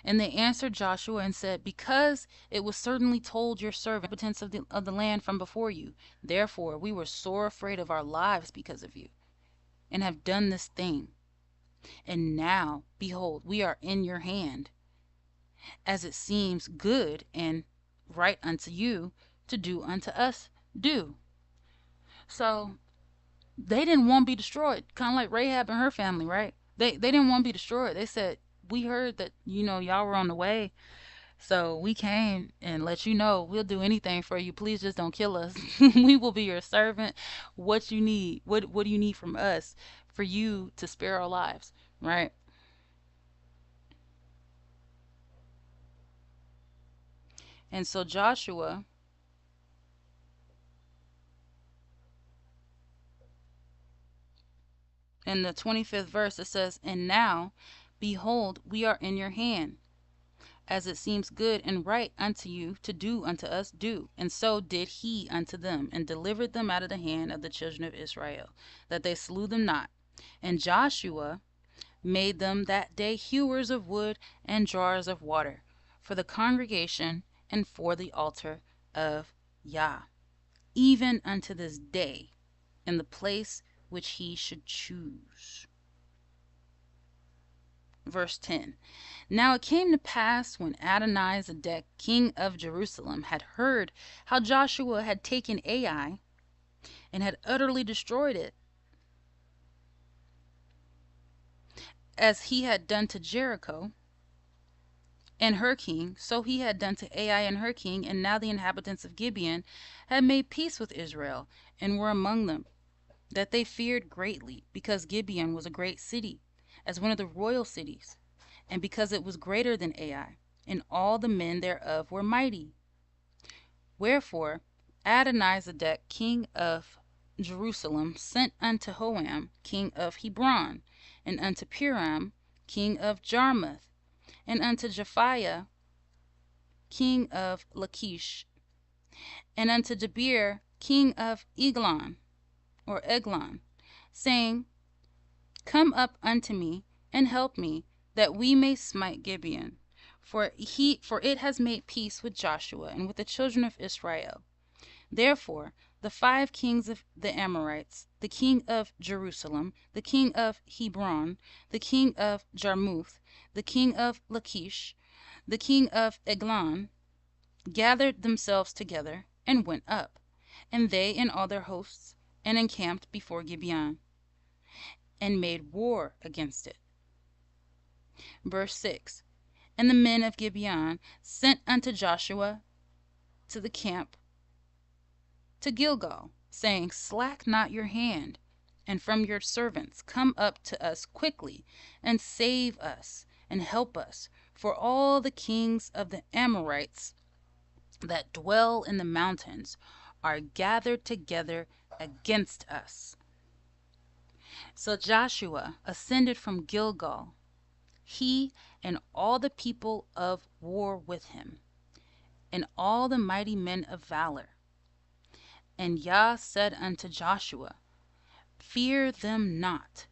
And they answered Joshua and said, Because it was certainly told your servant, inhabitants of the land from before you. Therefore we were sore afraid of our lives because of you, and have done this thing. And now, behold, we are in your hand, as it seems good and right unto you to do unto us, do. So they didn't want to be destroyed, kind of like Rahab and her family, right? They didn't want to be destroyed. They said, we heard that, y'all were on the way, so we came and let you know we'll do anything for you. Please just don't kill us. We will be your servant. What you need, what do you need from us for you to spare our lives, right? And so Joshua, in the 25th verse, it says, And now, behold, we are in your hand, as it seems good and right unto you to do unto us, do. And so did he unto them, and delivered them out of the hand of the children of Israel, that they slew them not. And Joshua made them that day hewers of wood and drawers of water for the congregation and for the altar of YAH, even unto this day, in the place which he should choose. Verse 10. Now it came to pass, when Adonizedek, king of Jerusalem, had heard how Joshua had taken Ai and had utterly destroyed it, as he had done to Jericho and her king, so he had done to Ai and her king. And now the inhabitants of Gibeon had made peace with Israel, and were among them, that they feared greatly, because Gibeon was a great city, as one of the royal cities, and because it was greater than Ai, and all the men thereof were mighty. Wherefore Adonizedek, king of Jerusalem, sent unto Hoam, king of Hebron, and unto Piram, king of Jarmuth, and unto Japhiah, king of Lachish, and unto Debir, king of Eglon, or Eglon, saying, Come up unto me, and help me, that we may smite Gibeon, for it has made peace with Joshua and with the children of Israel. Therefore the 5 kings of the Amorites, the king of Jerusalem, the king of Hebron, the king of Jarmuth, the king of Lachish, the king of Eglon, gathered themselves together, and went up, and they and all their hosts, and encamped before Gibeon, and made war against it. Verse 6. And the men of Gibeon sent unto Joshua to the camp to Gilgal, saying, Slack not your hand, and from your servants come up to us quickly, and save us, and help us, for all the kings of the Amorites that dwell in the mountains are gathered together against us. So Joshua ascended from Gilgal, he and all the people of war with him, and all the mighty men of valor. And YAH said unto Joshua, Fear them not,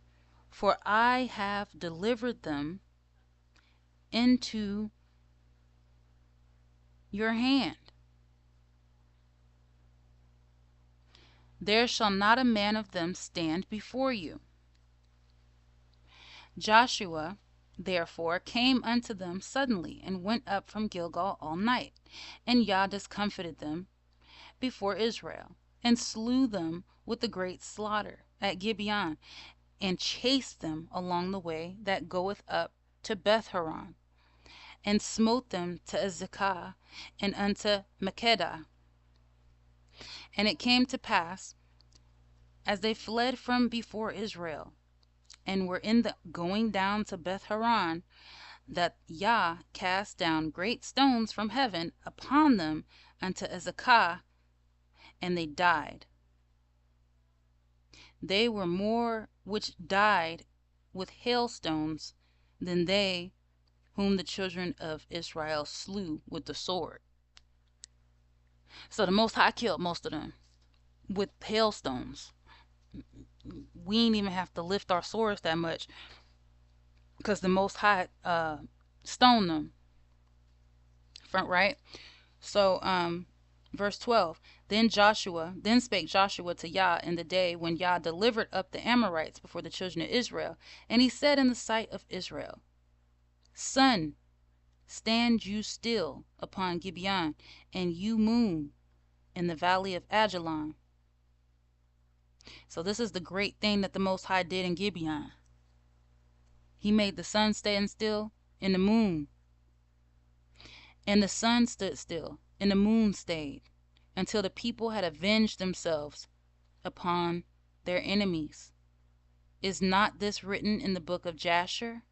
for I have delivered them into your hand. There shall not a man of them stand before you. Joshua therefore came unto them suddenly, and went up from Gilgal all night. And YAH discomfited them before Israel, and slew them with a great slaughter at Gibeon, and chased them along the way that goeth up to Beth-horon, and smote them to Azekah and unto Makkedah. And it came to pass, as they fled from before Israel, and were in the going down to Beth-horon, that YAH cast down great stones from heaven upon them unto Azekah, and they died. They were more which died with hailstones than they whom the children of Israel slew with the sword. So the Most High killed most of them with hailstones. We ain't even have to lift our swords that much, because the Most High stoned them. Front right. So verse 12. Then spake Joshua to YAH in the day when YAH delivered up the Amorites before the children of Israel. And he said in the sight of Israel, Sun, stand you still upon Gibeon, and you moon in the valley of Ajalon. So this is the great thing that the Most High did in Gibeon. He made the sun stand still and the moon. And the sun stood still and the moon stayed, until the people had avenged themselves upon their enemies. Is not this written in the book of Jasher?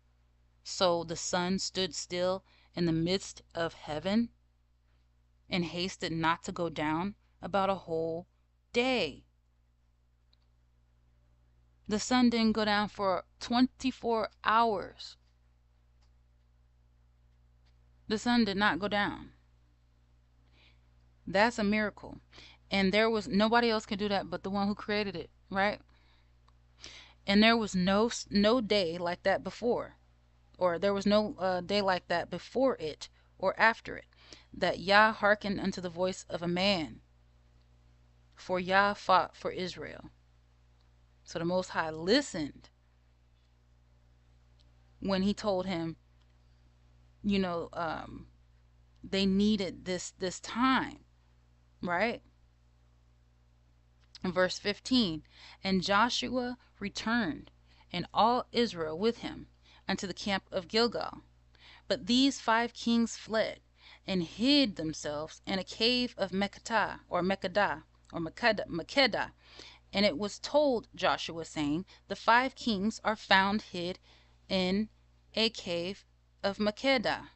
So the sun stood still in the midst of heaven, and hasted not to go down about a whole day. The sun didn't go down for 24 hours. The sun did not go down. That's a miracle. And there was nobody else could do that but the one who created it, right? And there was no day like that before, or there was no day like that before it or after it, that YAH hearkened unto the voice of a man. For YAH fought for Israel. So the Most High listened when he told him, they needed this time, right? In verse 15, and Joshua returned, and all Israel with him, unto the camp of Gilgal. But these 5 kings fled, and hid themselves in a cave of Makkedah, and it was told Joshua, saying, The 5 kings are found hid in a cave of Makkedah.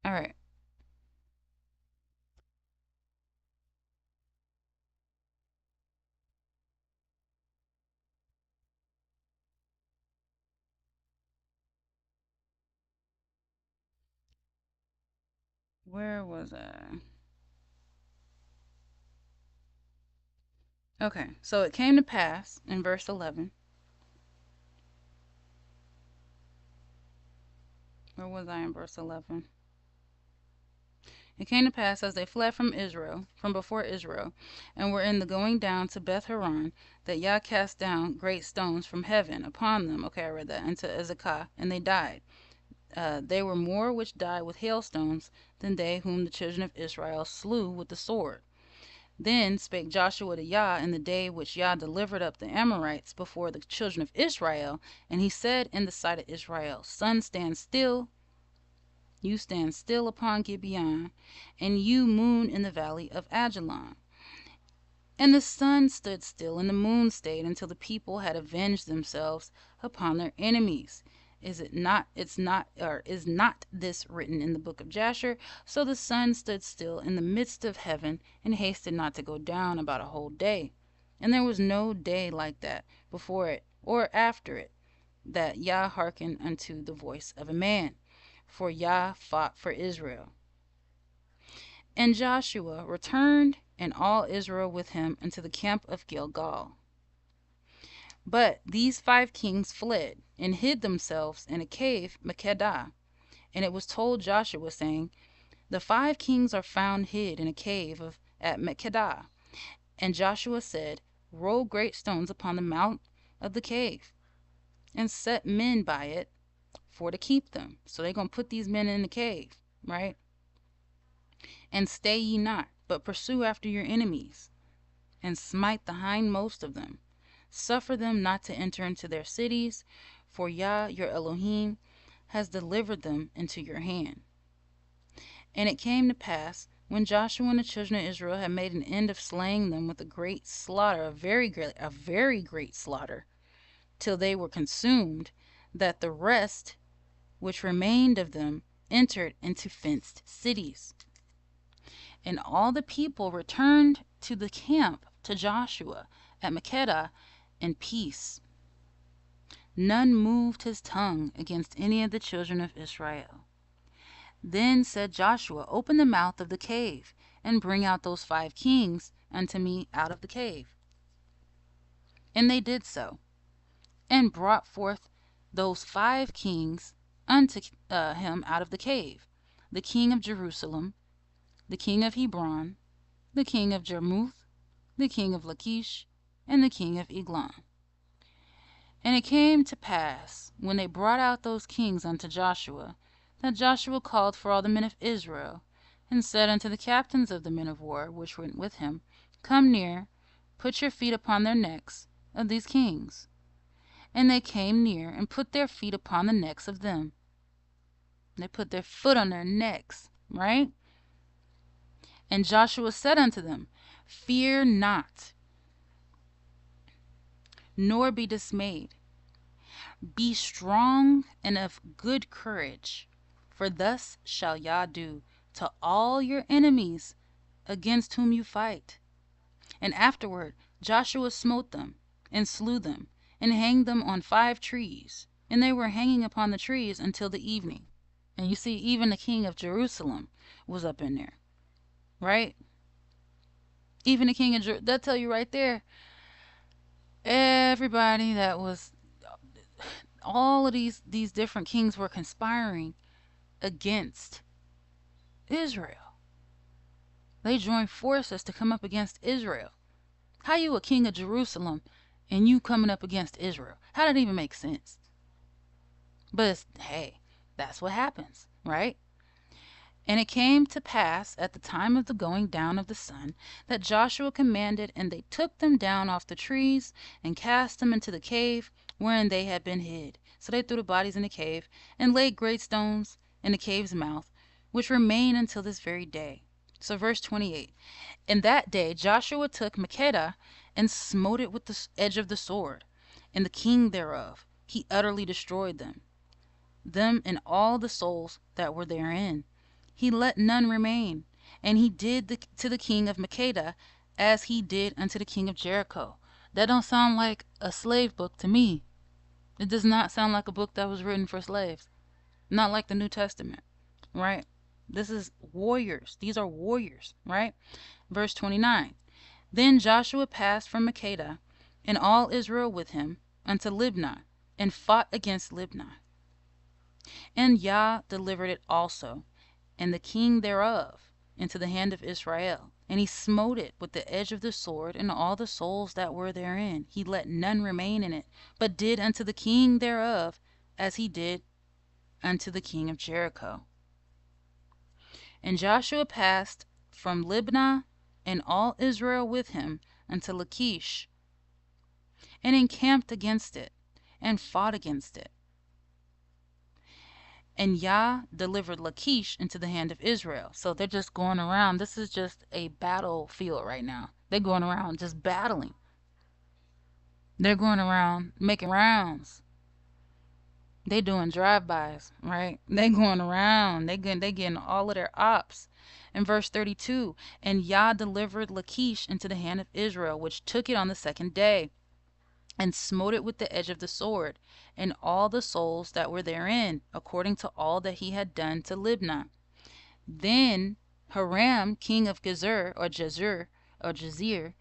All right. Where was I? Okay. So it came to pass in verse 11. Where was I in verse 11? It came to pass as they fled from Israel, from before Israel, and were in the going down to Beth Horon, that Yah cast down great stones from heaven upon them. Okay, I read that. Into Ezekah, and they died. They were more which died with hailstones than they whom the children of Israel slew with the sword. Then spake Joshua to Yah in the day which Yah delivered up the Amorites before the children of Israel, and he said in the sight of Israel, Sun, stand still. You stand still upon Gibeon, and you moon in the valley of Ajalon. And the sun stood still, and the moon stayed, until the people had avenged themselves upon their enemies. Is it not? It's not, or is not this written in the book of Jasher? So the sun stood still in the midst of heaven, and hasted not to go down about a whole day. And there was no day like that before it or after it, that Yah hearkened unto the voice of a man. For Yah fought for Israel. And Joshua returned, and all Israel with him, unto the camp of Gilgal. But these 5 kings fled, and hid themselves in a cave Makkedah. And it was told Joshua, saying, The 5 kings are found hid in a cave at Makkedah. And Joshua said, Roll great stones upon the mount of the cave, and set men by it for to keep them. So they're going to put these men in the cave, right? And stay ye not, but pursue after your enemies, and smite the hindmost of them. Suffer them not to enter into their cities, for Yah your Elohim has delivered them into your hand. And it came to pass, when Joshua and the children of Israel had made an end of slaying them with a great slaughter, a very great slaughter, till they were consumed, that the rest which remained of them entered into fenced cities. And all the people returned to the camp to Joshua at Makkedah in peace. None moved his tongue against any of the children of Israel. Then said Joshua, Open the mouth of the cave, and bring out those 5 kings unto me out of the cave. And they did so, and brought forth those 5 kings unto him out of the cave, the king of Jerusalem, the king of Hebron, the king of Jarmuth, the king of Lachish, and the king of Eglon. And it came to pass, when they brought out those kings unto Joshua, that Joshua called for all the men of Israel, and said unto the captains of the men of war which went with him, Come near, put your feet upon their necks of these kings. And they came near, and put their feet upon the necks of them. They put their foot on their necks, right? And Joshua said unto them, Fear not, nor be dismayed. Be strong and of good courage, for thus shall Yah do to all your enemies against whom you fight. And afterward Joshua smote them, and slew them, and hanged them on 5 trees. And they were hanging upon the trees until the evening. And you see, even the king of Jerusalem was up in there, right? Even the king of Jerusalem, they'll tell you right there, everybody that was, all of these different kings were conspiring against Israel. They joined forces to come up against Israel. How you a king of Jerusalem and you coming up against Israel? How did that even make sense? But hey, that's what happens, right? And it came to pass at the time of the going down of the sun, that Joshua commanded, and they took them down off the trees, and cast them into the cave wherein they had been hid. So they threw the bodies in the cave, and laid great stones in the cave's mouth, which remain until this very day. So verse 28. In that day Joshua took Makkedah, and smote it with the edge of the sword, and the king thereof. He utterly destroyed them and all the souls that were therein. He let none remain. And he did to the king of Makeda as he did unto the king of Jericho. That don't sound like a slave book to me. It does not sound like a book that was written for slaves. Not like the New Testament, right? This is warriors. These are warriors, right? Verse 29. Then Joshua passed from Makeda, and all Israel with him, unto Libnah, and fought against Libnah. And YAH delivered it also, and the king thereof, into the hand of Israel. And he smote it with the edge of the sword, and all the souls that were therein. He let none remain in it, but did unto the king thereof as he did unto the king of Jericho. And Joshua passed from Libnah, and all Israel with him, unto Lachish, and encamped against it, and fought against it. And YAH delivered Lachish into the hand of Israel. So they're just going around. This is just a battlefield right now. They're going around just battling. They're going around making rounds. They doing drive-bys, right? They going around. They getting all of their ops. In verse 32, and YAH delivered Lachish into the hand of Israel, which took it on the second day, and smote it with the edge of the sword, and all the souls that were therein, according to all that he had done to Libnah. Then Hiram, king of Gezer, or Jazer,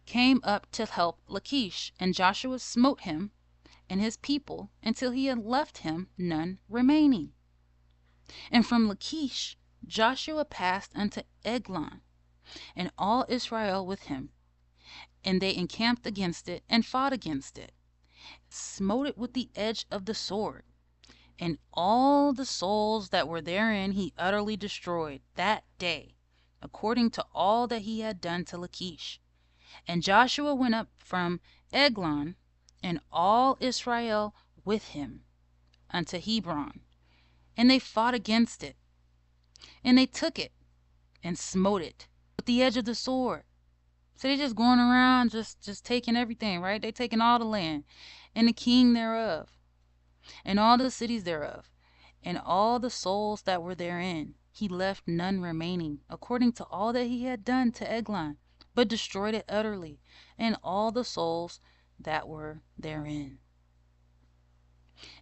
came up to help Lachish, and Joshua smote him and his people until he had left him none remaining. And from Lachish Joshua passed unto Eglon, and all Israel with him. And they encamped against it, and fought against it, smote it with the edge of the sword, and all the souls that were therein he utterly destroyed that day, according to all that he had done to Lachish. And Joshua went up from Eglon, and all Israel with him, unto Hebron, and they fought against it, and they took it, and smote it with the edge of the sword. So they're just going around, just taking everything, right? They taking all the land, and the king thereof, and all the cities thereof, and all the souls that were therein. He left none remaining, according to all that he had done to Eglon, but destroyed it utterly, and all the souls that were therein.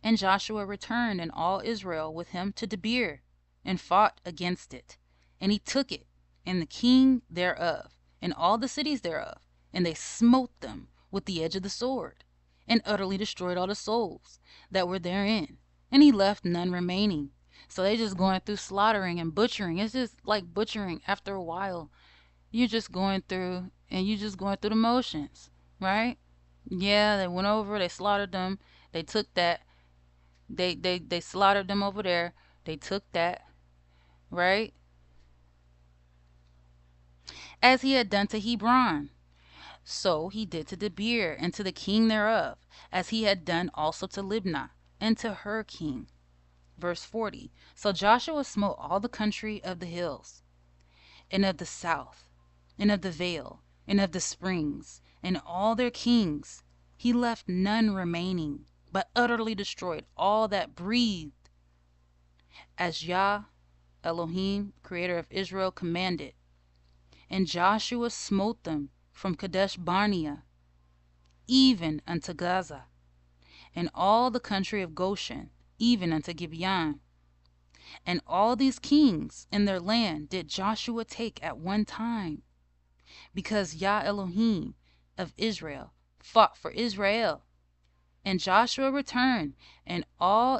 And Joshua returned, and all Israel with him, to Debir, and fought against it. And he took it, and the king thereof, and all the cities thereof, and they smote them with the edge of the sword, and utterly destroyed all the souls that were therein, and he left none remaining. So they just going through slaughtering and butchering. It's just like butchering. After a while, you're just going through, and you're just going through the motions, right? Yeah, they went over, they slaughtered them, they took that, they slaughtered them over there, they took that, right? As he had done to Hebron, so he did to Debir, and to the king thereof, as he had done also to Libnah, and to her king. Verse 40. So Joshua smote all the country of the hills, and of the south, and of the vale, and of the springs, and all their kings. He left none remaining, but utterly destroyed all that breathed, as YAH Elohim, creator of Israel, commanded. And Joshua smote them from Kadesh Barnea even unto Gaza, and all the country of Goshen, even unto Gibeon. And all these kings in their land did Joshua take at one time, because YAH Elohim of Israel fought for Israel. And Joshua returned, and all